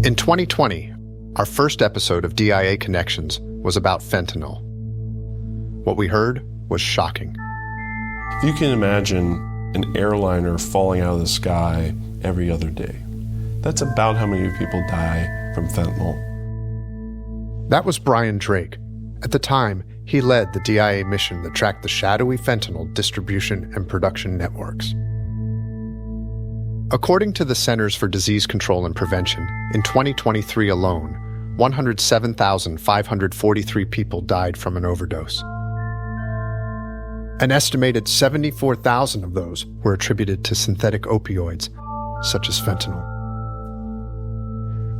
In 2020, our first episode of DIA Connections was about fentanyl. What we heard was shocking. If you can imagine an airliner falling out of the sky every other day, that's about how many people die from fentanyl. That was Brian Drake. At the time, he led the DIA mission that tracked the shadowy fentanyl distribution and production networks. According to the Centers for Disease Control and Prevention, in 2023 alone, 107,543 people died from an overdose. An estimated 74,000 of those were attributed to synthetic opioids, such as fentanyl.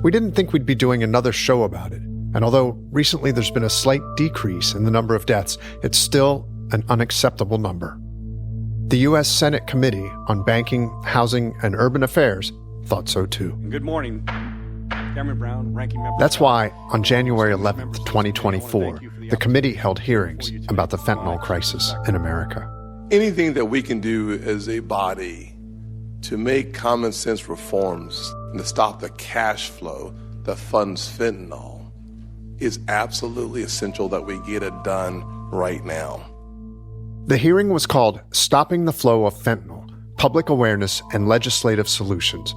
We didn't think we'd be doing another show about it, and although recently there's been a slight decrease in the number of deaths, it's still an unacceptable number. The U.S. Senate Committee on Banking, Housing, and Urban Affairs thought so too. Good morning, Chairman Brown, Ranking Member. That's why, on January 11th, 2024, the committee held hearings about the fentanyl crisis in America. Anything that we can do as a body to make common sense reforms and to stop the cash flow that funds fentanyl is absolutely essential that we get it done right now. The hearing was called Stopping the Flow of Fentanyl, Public Awareness and Legislative Solutions.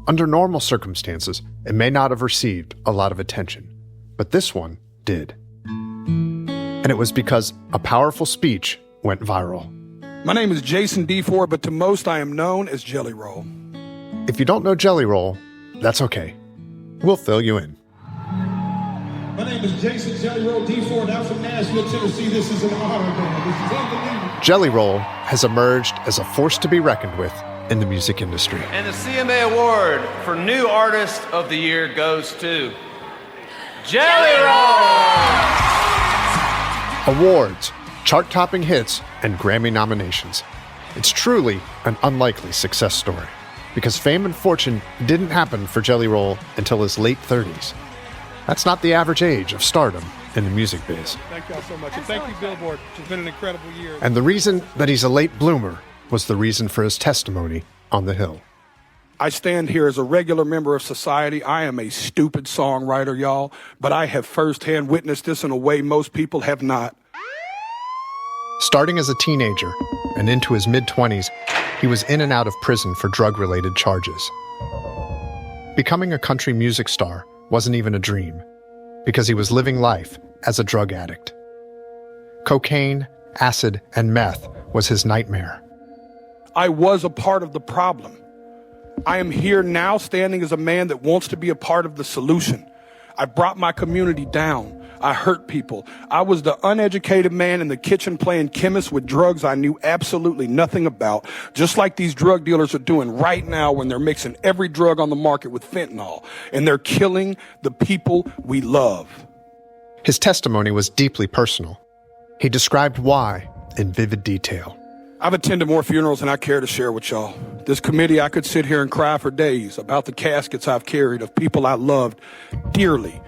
Under normal circumstances, it may not have received a lot of attention, but this one did. And it was because a powerful speech went viral. My name is Jason D. Ford, but to most I am known as Jelly Roll. If you don't know Jelly Roll, that's okay. We'll fill you in. My name is Jason Jelly Roll D. Ford. I'm from Nashville, Tennessee. This is an honor, man. This is unbelievable. Jelly Roll has emerged as a force to be reckoned with in the music industry. And the CMA Award for New Artist of the Year goes to Jelly Roll! Awards, chart-topping hits, and Grammy nominations. It's truly an unlikely success story, because fame and fortune didn't happen for Jelly Roll until his late 30s. That's not the average age of stardom in the music biz. Thank y'all so much. And thank you, Billboard. It's been an incredible year. And the reason that he's a late bloomer was the reason for his testimony on the Hill. I stand here as a regular member of society. I am a stupid songwriter, y'all, but I have firsthand witnessed this in a way most people have not. Starting as a teenager and into his mid-20s, he was in and out of prison for drug-related charges. Becoming a country music star wasn't even a dream, because he was living life as a drug addict. Cocaine, acid, and meth was his nightmare. I was a part of the problem. I am here now standing as a man that wants to be a part of the solution. I brought my community down. I hurt people. I was the uneducated man in the kitchen playing chemist with drugs I knew absolutely nothing about, just like these drug dealers are doing right now when they're mixing every drug on the market with fentanyl, and they're killing the people we love. His testimony was deeply personal. He described why in vivid detail. I've attended more funerals than I care to share with y'all. This committee, I could sit here and cry for days about the caskets I've carried of people I loved dearly,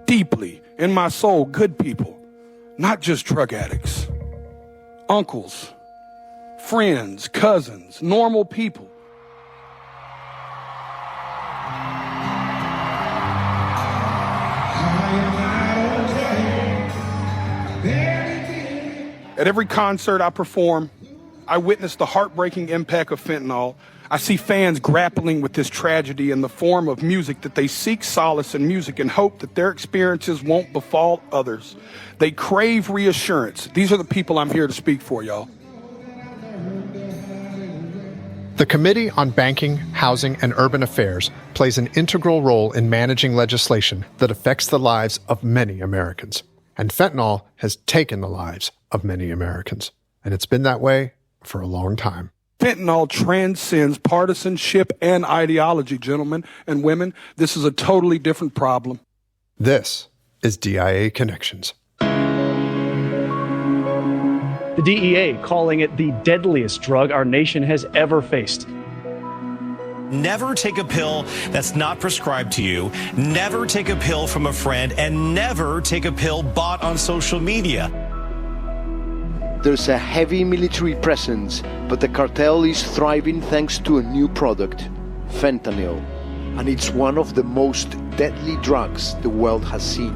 deeply, in my soul, good people, not just drug addicts. Uncles, friends, cousins, normal people. At every concert I perform, I witness the heartbreaking impact of fentanyl. I see fans grappling with this tragedy in the form of music that they seek solace in music and hope that their experiences won't befall others. They crave reassurance. These are the people I'm here to speak for, y'all. The Committee on Banking, Housing, and Urban Affairs plays an integral role in managing legislation that affects the lives of many Americans. And fentanyl has taken the lives of many Americans. And it's been that way for a long time. Fentanyl transcends partisanship and ideology, gentlemen and women. This is a totally different problem. This is DIA Connections. The DEA calling it the deadliest drug our nation has ever faced. Never take a pill that's not prescribed to you. Never take a pill from a friend, and never take a pill bought on social media. There's a heavy military presence, but the cartel is thriving thanks to a new product, fentanyl. and it's one of the most deadly drugs the world has seen.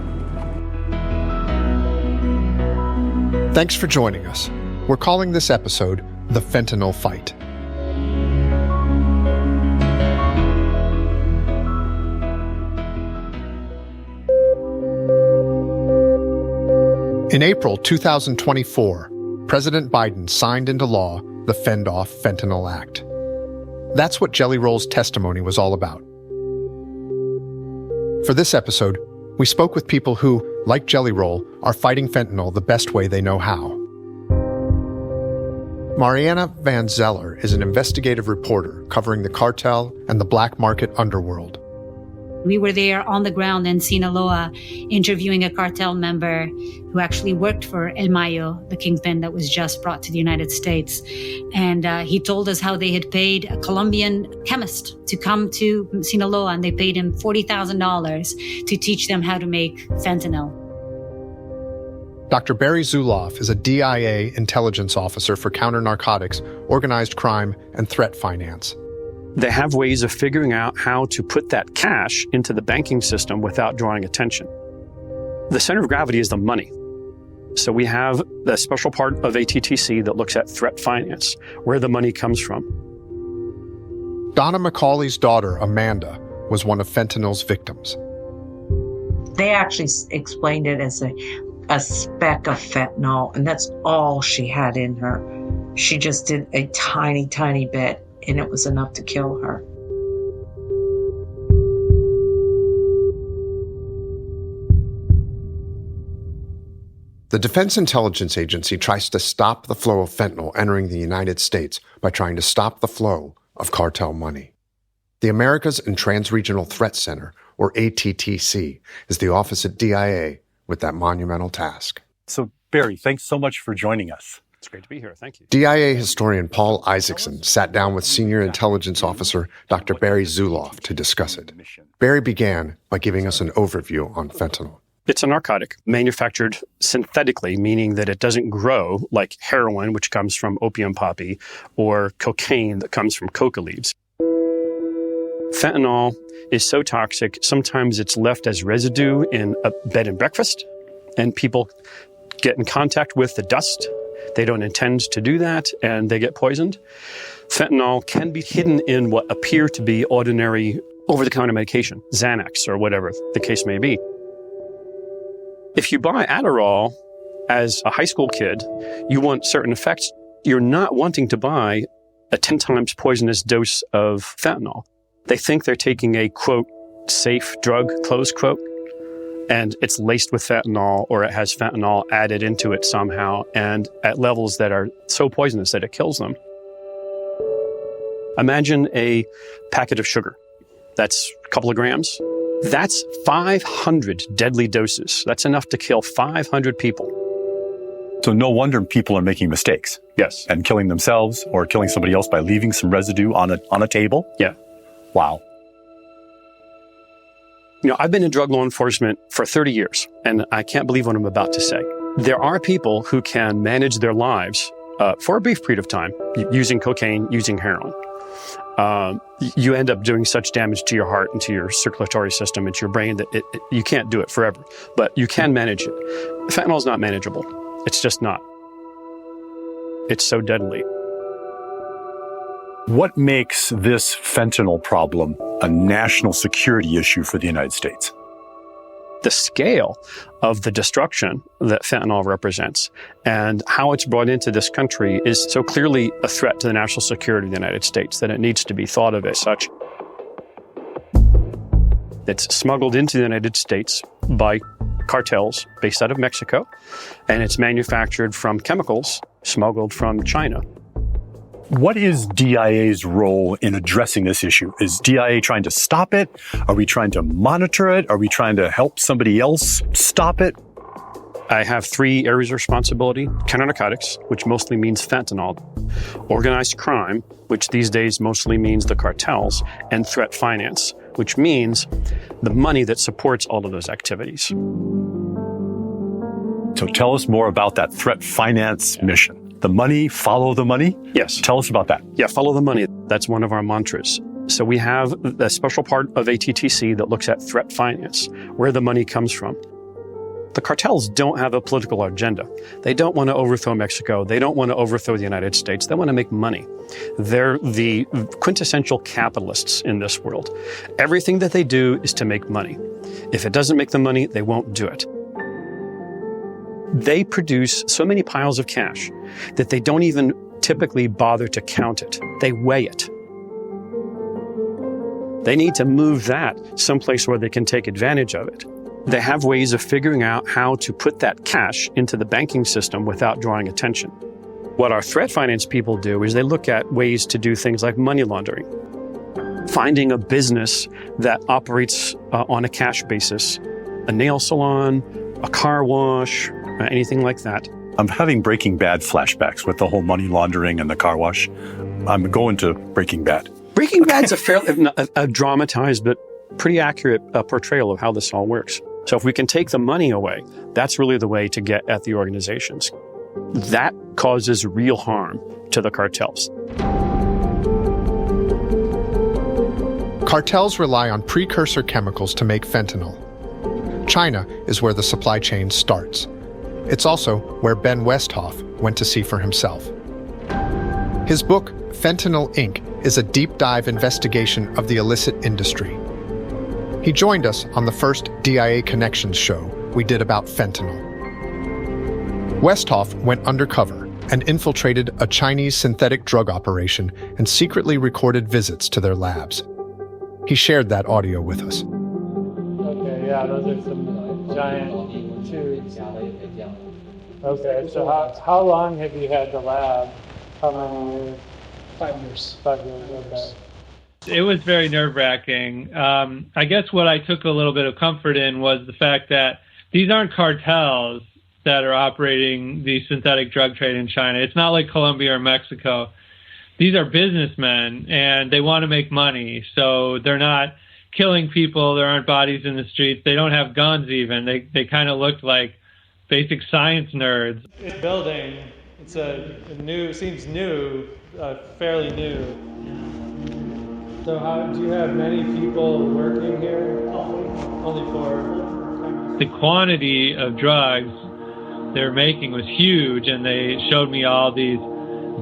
Thanks for joining us. We're calling this episode The Fentanyl Fight. In April 2024, President Biden signed into law the Fend Off Fentanyl Act. That's what Jelly Roll's testimony was all about. For this episode, we spoke with people who, like Jelly Roll, are fighting fentanyl the best way they know how. Mariana Van Zeller is an investigative reporter covering the cartel and the black market underworld. We were there on the ground in Sinaloa interviewing a cartel member who actually worked for El Mayo, the kingpin that was just brought to the United States. And he told us how they had paid a Colombian chemist to come to Sinaloa, and they paid him $40,000 to teach them how to make fentanyl. Dr. Barry Zuloff is a DIA intelligence officer for counter-narcotics, organized crime, and threat finance. They have ways of figuring out how to put that cash into the banking system without drawing attention. The center of gravity is the money. So we have the special part of ATTC that looks at threat finance, where the money comes from. Donna McCauley's daughter, Amanda, was one of fentanyl's victims. They actually explained it as a speck of fentanyl, and that's all she had in her. She just did a tiny, tiny bit, and it was enough to kill her. The Defense Intelligence Agency tries to stop the flow of fentanyl entering the United States by trying to stop the flow of cartel money. The Americas and Transregional Threat Center, or ATTC, is the office at DIA with that monumental task. So, Barry, thanks so much for joining us. It's great to be here. Thank you. DIA historian Paul Isaacson sat down with senior intelligence officer Dr. Barry Zuloff to discuss it. Barry began by giving us an overview on fentanyl. It's a narcotic manufactured synthetically, meaning that it doesn't grow like heroin, which comes from opium poppy, or cocaine that comes from coca leaves. Fentanyl is so toxic, sometimes it's left as residue in a bed and breakfast, and people get in contact with the dust. They don't intend to do that, and they get poisoned. Fentanyl can be hidden in what appear to be ordinary over-the-counter medication, Xanax or whatever the case may be. If you buy Adderall as a high school kid, you want certain effects. You're not wanting to buy a 10 times poisonous dose of fentanyl. They think they're taking a, quote, safe drug, close quote, and it's laced with fentanyl, or it has fentanyl added into it somehow, and at levels that are so poisonous that it kills them. Imagine a packet of sugar. That's a couple of grams. That's 500 deadly doses. That's enough to kill 500 people. So no wonder people are making mistakes. Yes. And killing themselves or killing somebody else by leaving some residue on a table? Yeah. Wow. You know, I've been in drug law enforcement for 30 years, and I can't believe what I'm about to say. There are people who can manage their lives for a brief period of time using cocaine, using heroin. You end up doing such damage to your heart and to your circulatory system and to your brain that you can't do it forever, but you can manage it. Fentanyl is not manageable. It's just not. It's so deadly. What makes this fentanyl problem a national security issue for the United States? The scale of the destruction that fentanyl represents and how it's brought into this country is so clearly a threat to the national security of the United States that it needs to be thought of as such. It's smuggled into the United States by cartels based out of Mexico, and it's manufactured from chemicals smuggled from China. What is DIA's role in addressing this issue? Is DIA trying to stop it? Are we trying to monitor it? Are we trying to help somebody else stop it? I have 3 areas of responsibility: counter-narcotics, which mostly means fentanyl; organized crime, which these days mostly means the cartels; and threat finance, which means the money that supports all of those activities. So tell us more about that threat finance mission. The money, follow the money? Yes. Tell us about that. Yeah, follow the money. That's one of our mantras. So we have a special part of ATTC that looks at threat finance, where the money comes from. The cartels don't have a political agenda. They don't want to overthrow Mexico. They don't want to overthrow the United States. They want to make money. They're the quintessential capitalists in this world. Everything that they do is to make money. If it doesn't make them money, they won't do it. They produce so many piles of cash that they don't even typically bother to count it. They weigh it. They need to move that someplace where they can take advantage of it. They have ways of figuring out how to put that cash into the banking system without drawing attention. What our threat finance people do is they look at ways to do things like money laundering. Finding a business that operates on a cash basis, a nail salon, a car wash, anything like that. I'm having Breaking Bad flashbacks with the whole money laundering and the car wash. I'm going to Breaking Bad. Breaking Bad's a dramatized but pretty accurate portrayal of how this all works. So if we can take the money away, that's really the way to get at the organizations. That causes real harm to the cartels. Cartels rely on precursor chemicals to make fentanyl. China is where the supply chain starts. It's also where Ben Westhoff went to see for himself. His book, Fentanyl Inc., is a deep dive investigation of the illicit industry. He joined us on the first DIA Connections show we did about fentanyl. Westhoff went undercover and infiltrated a Chinese synthetic drug operation and secretly recorded visits to their labs. He shared that audio with us. Okay, yeah, those are some giant tubes. Okay, so how long have you had the lab? How many years? 5 years. 5 years, okay. It was very nerve-wracking. I guess what I took a little bit of comfort in was the fact that these aren't cartels that are operating the synthetic drug trade in China. It's not like Colombia or Mexico. These are businessmen, and they want to make money. So they're not killing people. There aren't bodies in the streets. They don't have guns even. They kind of looked like basic science nerds. It's building. It's seems new, fairly new. So do you have many people working here? Only 4. The quantity of drugs they're making was huge, and they showed me all these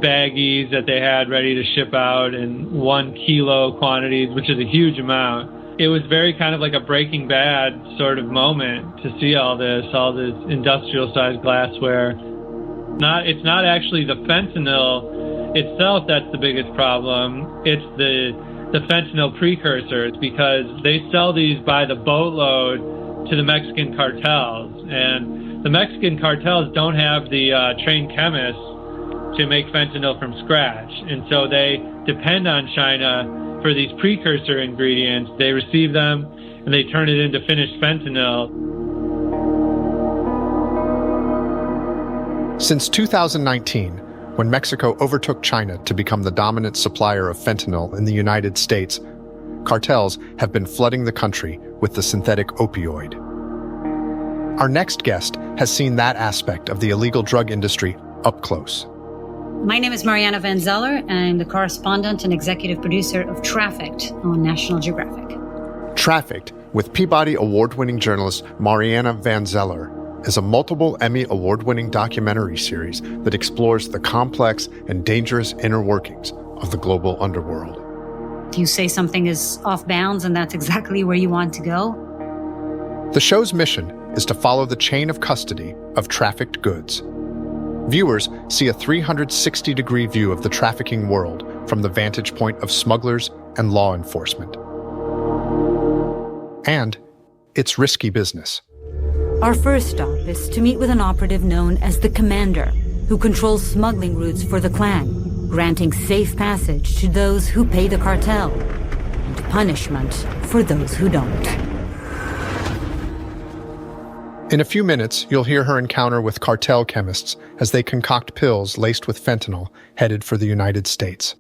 baggies that they had ready to ship out in 1 kilo quantities, which is a huge amount. It was very kind of like a Breaking Bad sort of moment to see all this industrial-sized glassware. It's not actually the fentanyl itself that's the biggest problem. It's the fentanyl precursors, because they sell these by the boatload to the Mexican cartels. And the Mexican cartels don't have the trained chemists to make fentanyl from scratch. And so they depend on China for these precursor ingredients. They receive them and they turn it into finished fentanyl. Since 2019, when Mexico overtook China to become the dominant supplier of fentanyl in the United States, cartels have been flooding the country with the synthetic opioid. Our next guest has seen that aspect of the illegal drug industry up close. My name is Mariana Van Zeller, and I'm the correspondent and executive producer of Trafficked on National Geographic. Trafficked, with Peabody Award-winning journalist Mariana Van Zeller, is a multiple Emmy award-winning documentary series that explores the complex and dangerous inner workings of the global underworld. You say something is off bounds, and that's exactly where you want to go. The show's mission is to follow the chain of custody of trafficked goods. Viewers see a 360-degree view of the trafficking world from the vantage point of smugglers and law enforcement. And it's risky business. Our first stop is to meet with an operative known as the Commander, who controls smuggling routes for the clan, granting safe passage to those who pay the cartel, and punishment for those who don't. In a few minutes, you'll hear her encounter with cartel chemists as they concoct pills laced with fentanyl headed for the United States.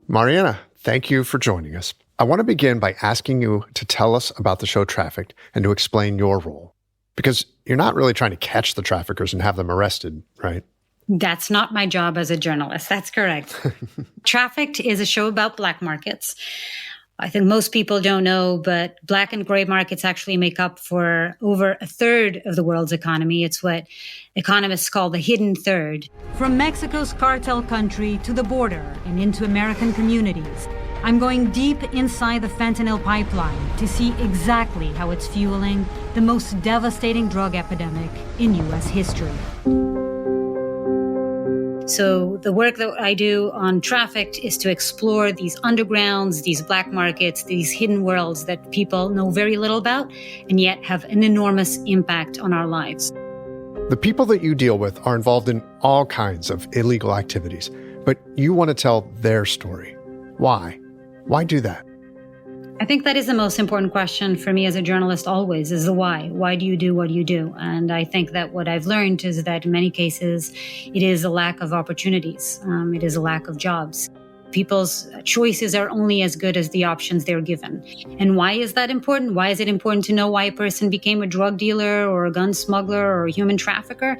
Mariana, thank you for joining us. I want to begin by asking you to tell us about the show Trafficked and to explain your role. Because you're not really trying to catch the traffickers and have them arrested, right? That's not my job as a journalist. That's correct. Trafficked is a show about black markets. I think most people don't know, but black and gray markets actually make up for over a third of the world's economy. It's what economists call the hidden third. From Mexico's cartel country to the border and into American communities, I'm going deep inside the fentanyl pipeline to see exactly how it's fueling the most devastating drug epidemic in U.S. history. So the work that I do on Trafficked is to explore these undergrounds, these black markets, these hidden worlds that people know very little about and yet have an enormous impact on our lives. The people that you deal with are involved in all kinds of illegal activities, but you want to tell their story. Why? Why do that? I think that is the most important question for me as a journalist always, is the why. Why do you do what you do? And I think that what I've learned is that in many cases, it is a lack of opportunities. It is a lack of jobs. People's choices are only as good as the options they're given. And why is that important? Why is it important to know why a person became a drug dealer or a gun smuggler or a human trafficker?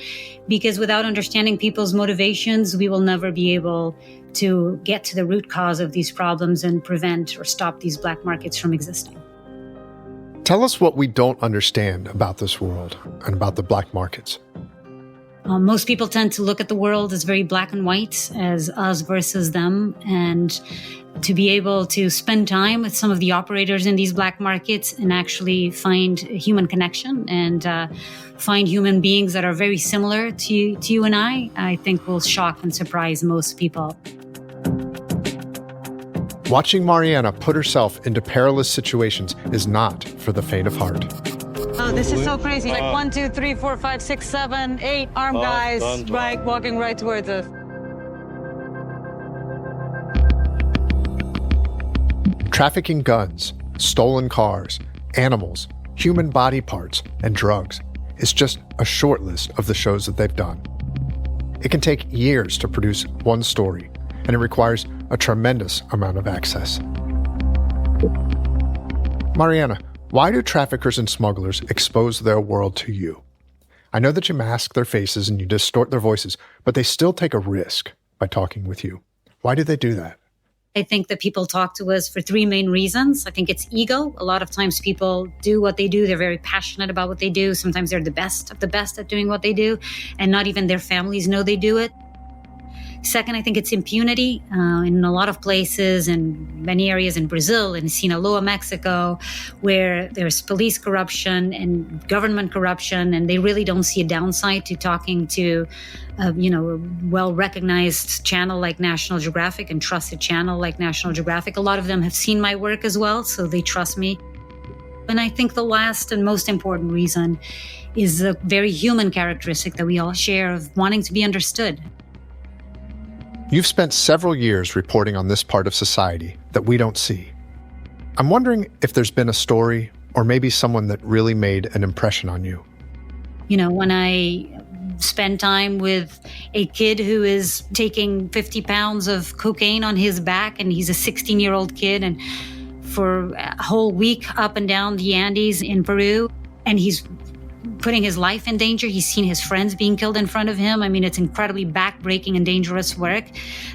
Because without understanding people's motivations, we will never be able to get to the root cause of these problems and prevent or stop these black markets from existing. Tell us what we don't understand about this world and about the black markets. Most people tend to look at the world as very black and white, as us versus them. And to be able to spend time with some of the operators in these black markets and actually find a human connection and find human beings that are very similar to you and I think will shock and surprise most people. Watching Mariana put herself into perilous situations is not for the faint of heart. Oh, this is so crazy. Like 1, 2, 3, 4, 5, 6, 7, 8 armed guys, right, walking right towards us. Trafficking guns, stolen cars, animals, human body parts, and drugs is just a short list of the shows that they've done. It can take years to produce one story, and it requires a tremendous amount of access. Mariana, why do traffickers and smugglers expose their world to you? I know that you mask their faces and you distort their voices, but they still take a risk by talking with you. Why do they do that? I think that people talk to us for three main reasons. I think it's ego. A lot of times people do what they do. They're very passionate about what they do. Sometimes they're the best of the best at doing what they do, and not even their families know they do it. Second, I think it's impunity. In a lot of places, in many areas in Brazil, in Sinaloa, Mexico, where there's police corruption and government corruption, and they really don't see a downside to talking to, a well-recognized channel like National Geographic and trusted channel like National Geographic. A lot of them have seen my work as well, so they trust me. And I think the last and most important reason is a very human characteristic that we all share of wanting to be understood. You've spent several years reporting on this part of society that we don't see. I'm wondering if there's been a story or maybe someone that really made an impression on you. When I spend time with a kid who is taking 50 pounds of cocaine on his back, and he's a 16-year-old kid, and for a whole week up and down the Andes in Peru, and he's putting his life in danger. He's seen his friends being killed in front of him. I mean, it's incredibly backbreaking and dangerous work.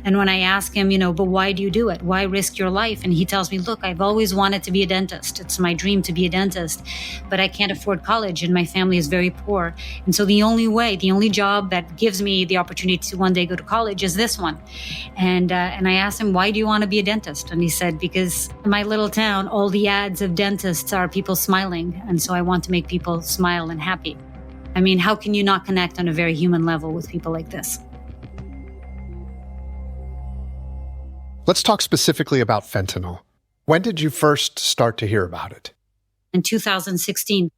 And when I ask him, but why do you do it? Why risk your life? And he tells me, look, I've always wanted to be a dentist. It's my dream to be a dentist, but I can't afford college and my family is very poor. And so the only job that gives me the opportunity to one day go to college is this one. And I asked him, why do you want to be a dentist? And he said, because in my little town, all the ads of dentists are people smiling. And so I want to make people smile and happy. I mean, how can you not connect on a very human level with people like this? Let's talk specifically about fentanyl. When did you first start to hear about it? In 2016.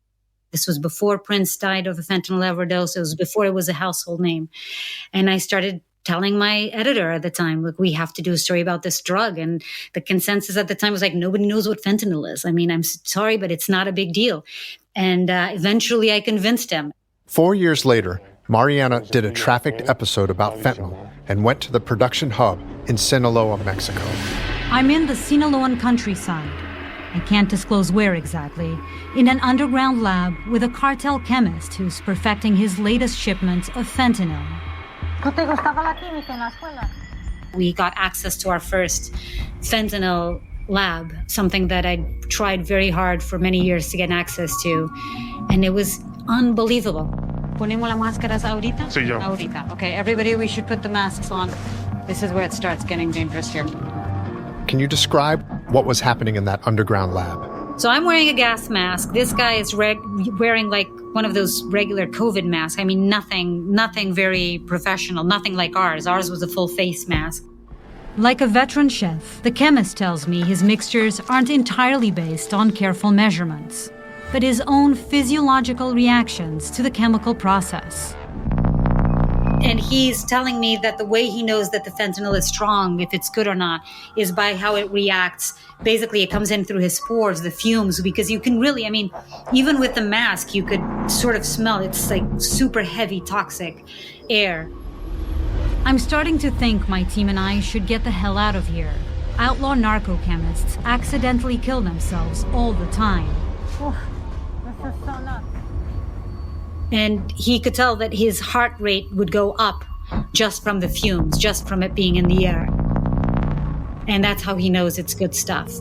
This was before Prince died of a fentanyl overdose. It was before it was a household name. And I started telling my editor at the time, look, we have to do a story about this drug. And the consensus at the time was like, nobody knows what fentanyl is. I mean, I'm sorry, but it's not a big deal. And eventually I convinced him. 4 years later, Mariana did a Trafficked episode about fentanyl and went to the production hub in Sinaloa, Mexico. I'm in the Sinaloan countryside. I can't disclose where exactly. In an underground lab with a cartel chemist who's perfecting his latest shipment of fentanyl. We got access to our first fentanyl lab, something that I tried very hard for many years to get access to, and it was unbelievable. Ponemos las máscaras ahorita? Sí, yo. Ahorita. Okay, everybody, we should put the masks on. This is where it starts getting dangerous here. Can you describe what was happening in that underground lab? So I'm wearing a gas mask. This guy is wearing like one of those regular COVID masks. I mean, nothing very professional, nothing like ours. Ours was a full face mask. Like a veteran chef, the chemist tells me his mixtures aren't entirely based on careful measurements, but his own physiological reactions to the chemical process. And he's telling me that the way he knows that the fentanyl is strong, if it's good or not, is by how it reacts. Basically, it comes in through his pores, the fumes, because you can really, I mean, even with the mask, you could sort of smell it's like super heavy, toxic air. I'm starting to think my team and I should get the hell out of here. Outlaw narco-chemists accidentally kill themselves all the time. This is so nuts. And he could tell that his heart rate would go up just from the fumes, just from it being in the air. And that's how he knows it's good stuff.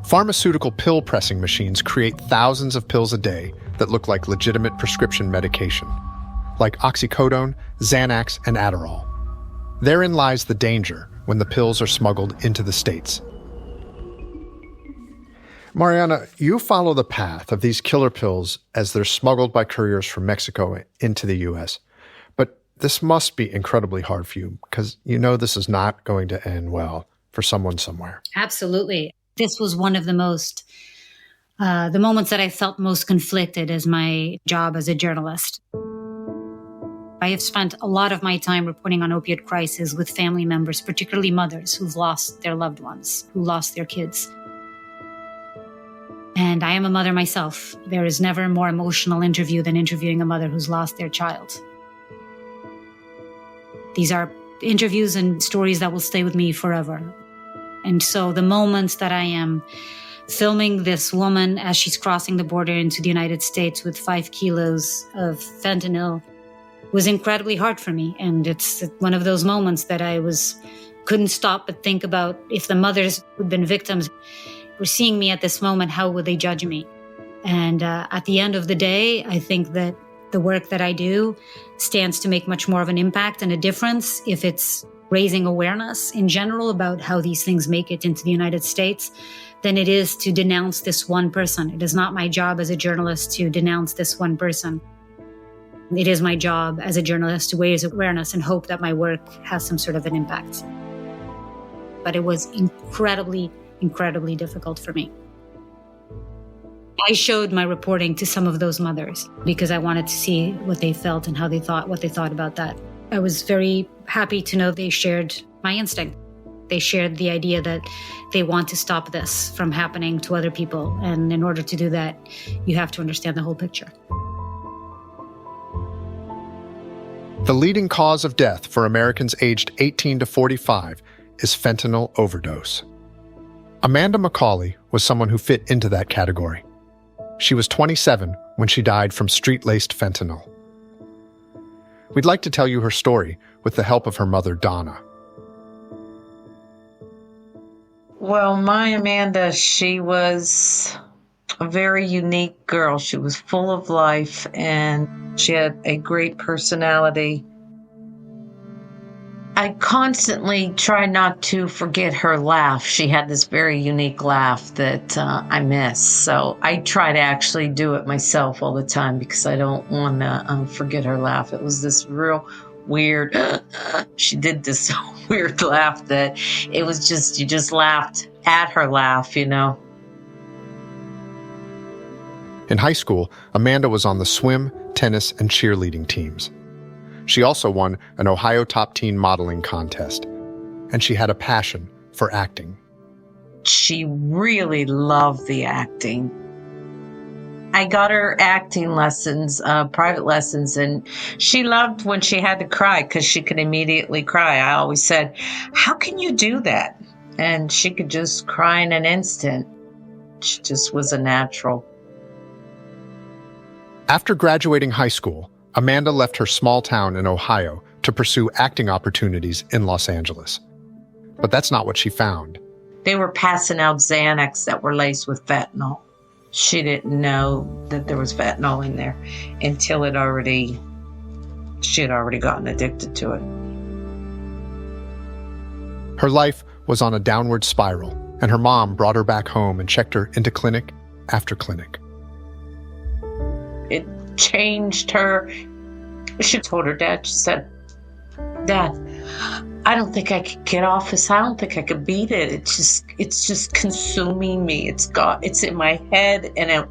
Pharmaceutical pill pressing machines create thousands of pills a day that look like legitimate prescription medication, like oxycodone, Xanax, and Adderall. Therein lies the danger when the pills are smuggled into the States. Mariana, you follow the path of these killer pills as they're smuggled by couriers from Mexico into the U.S. But this must be incredibly hard for you because you know this is not going to end well for someone somewhere. Absolutely. This was one of the moments that I felt most conflicted as my job as a journalist. I have spent a lot of my time reporting on opioid crisis with family members, particularly mothers who've lost their loved ones, who lost their kids. And I am a mother myself. There is never a more emotional interview than interviewing a mother who's lost their child. These are interviews and stories that will stay with me forever. And so the moments that I am filming this woman as she's crossing the border into the United States with 5 kilos of fentanyl was incredibly hard for me. And it's one of those moments that couldn't stop but think about if the mothers who'd been victims were seeing me at this moment, how would they judge me? And at the end of the day, I think that the work that I do stands to make much more of an impact and a difference if it's raising awareness in general about how these things make it into the United States than it is to denounce this one person. It is not my job as a journalist to denounce this one person. It is my job as a journalist to raise awareness and hope that my work has some sort of an impact. But it was incredibly difficult for me. I showed my reporting to some of those mothers because I wanted to see what they felt and what they thought about that. I was very happy to know they shared my instinct. They shared the idea that they want to stop this from happening to other people. And in order to do that, you have to understand the whole picture. The leading cause of death for Americans aged 18 to 45 is fentanyl overdose. Amanda McCauley was someone who fit into that category. She was 27 when she died from street-laced fentanyl. We'd like to tell you her story with the help of her mother, Donna. Well, my Amanda, she was a very unique girl. She was full of life and she had a great personality. I constantly try not to forget her laugh. She had this very unique laugh that I miss. So I try to actually do it myself all the time because I don't want to forget her laugh. It was this real weird, she did this weird laugh that it was just, you just laughed at her laugh, you know. In high school, Amanda was on the swim, tennis, and cheerleading teams. She also won an Ohio Top Teen modeling contest, and she had a passion for acting. She really loved the acting. I got her acting lessons, private lessons, and she loved when she had to cry because she could immediately cry. I always said, how can you do that? And she could just cry in an instant. She just was a natural. After graduating high school, Amanda left her small town in Ohio to pursue acting opportunities in Los Angeles. But that's not what she found. They were passing out Xanax that were laced with fentanyl. She didn't know that there was fentanyl in there until she had already gotten addicted to it. Her life was on a downward spiral, and her mom brought her back home and checked her into clinic after clinic. It changed her. She told her dad, she said, "Dad, I don't think I could get off this. I don't think I could beat it. It's just consuming me. It's in my head and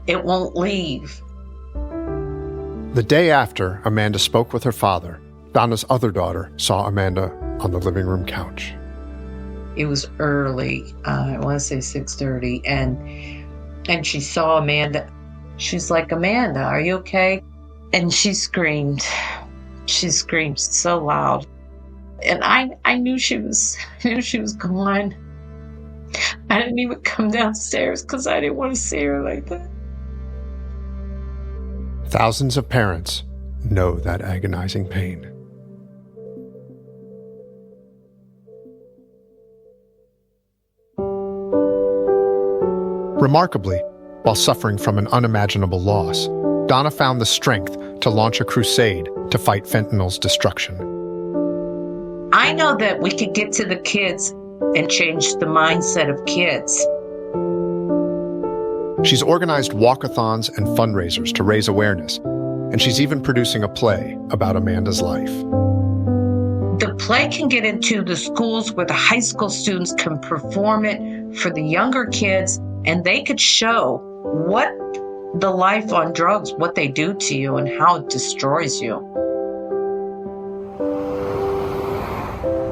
it won't leave." The day after Amanda spoke with her father, Donna's other daughter saw Amanda on the living room couch. It was early, I want to say 6:30, and she saw Amanda. She's like, "Amanda, are you okay?" And she screamed. She screamed so loud. And I knew she was gone. I didn't even come downstairs because I didn't want to see her like that. Thousands of parents know that agonizing pain. Remarkably, while suffering from an unimaginable loss, Donna found the strength to launch a crusade to fight fentanyl's destruction. I know that we could get to the kids and change the mindset of kids. She's organized walkathons and fundraisers to raise awareness, and she's even producing a play about Amanda's life. The play can get into the schools where the high school students can perform it for the younger kids, and they could show what the life on drugs, what they do to you and how it destroys you.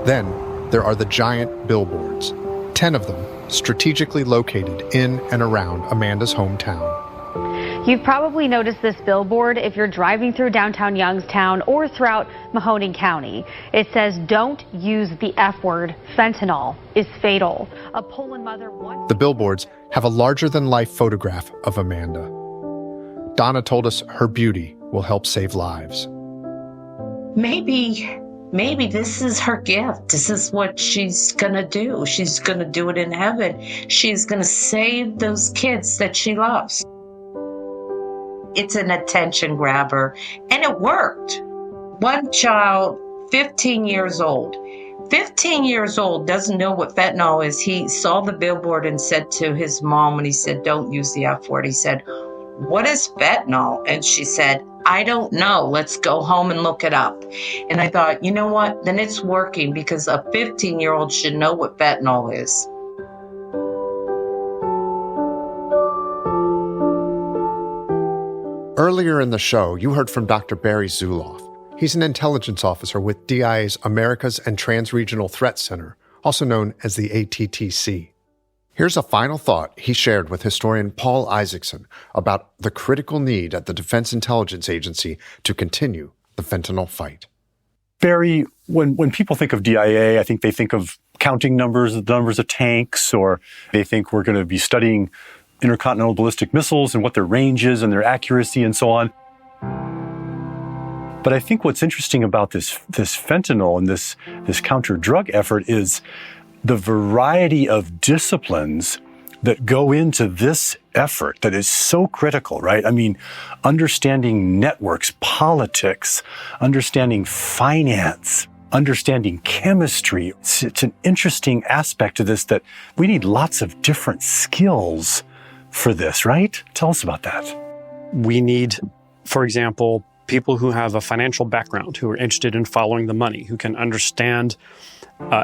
Then there are the giant billboards, 10 of them strategically located in and around Amanda's hometown. You've probably noticed this billboard if you're driving through downtown Youngstown or throughout Mahoning County. It says, "Don't use the F word. Fentanyl is fatal." A Poland mother once... The billboards have a larger-than-life photograph of Amanda. Donna told us her beauty will help save lives. Maybe this is her gift. This is what she's going to do. She's going to do it in heaven. She's going to save those kids that she loves. It's an attention grabber, and it worked. One child, 15 years old. 15 years old, doesn't know what fentanyl is. He saw the billboard and said to his mom, when he said, "Don't use the F word," he said, "What is fentanyl?" And she said, "I don't know. Let's go home and look it up." And I thought, you know what? Then it's working, because a 15-year-old should know what fentanyl is. Earlier in the show, you heard from Dr. Barry Zuloff. He's an intelligence officer with DIA's Americas and Trans-Regional Threat Center, also known as the ATTC. Here's a final thought he shared with historian Paul Isaacson about the critical need at the Defense Intelligence Agency to continue the fentanyl fight. Barry, when people think of DIA, I think they think of counting the numbers of tanks, or they think we're going to be studying intercontinental ballistic missiles and what their range is and their accuracy and so on. But I think what's interesting about this fentanyl and this counter-drug effort is the variety of disciplines that go into this effort that is so critical, right? I mean, understanding networks, politics, understanding finance, understanding chemistry. It's an interesting aspect to this that we need lots of different skills for this, right? Tell us about that. We need, for example, people who have a financial background, who are interested in following the money, who can understand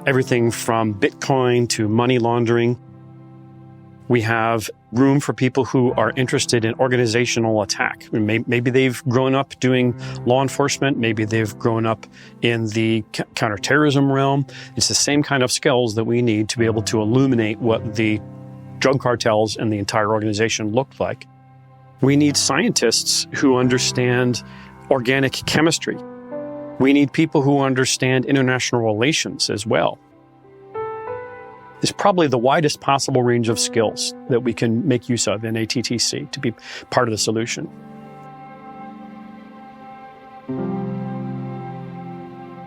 everything from Bitcoin to money laundering. We have room for people who are interested in organizational attack. Maybe they've grown up doing law enforcement. Maybe they've grown up in the counterterrorism realm. It's the same kind of skills that we need to be able to illuminate what the drug cartels and the entire organization looked like. We need scientists who understand organic chemistry. We need people who understand international relations as well. It's probably the widest possible range of skills that we can make use of in ATTC to be part of the solution.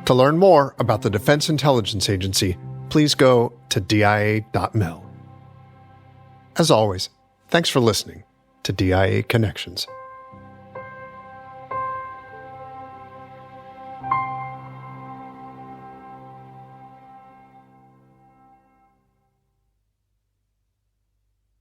To learn more about the Defense Intelligence Agency, please go to dia.mil. As always, thanks for listening to DIA Connections.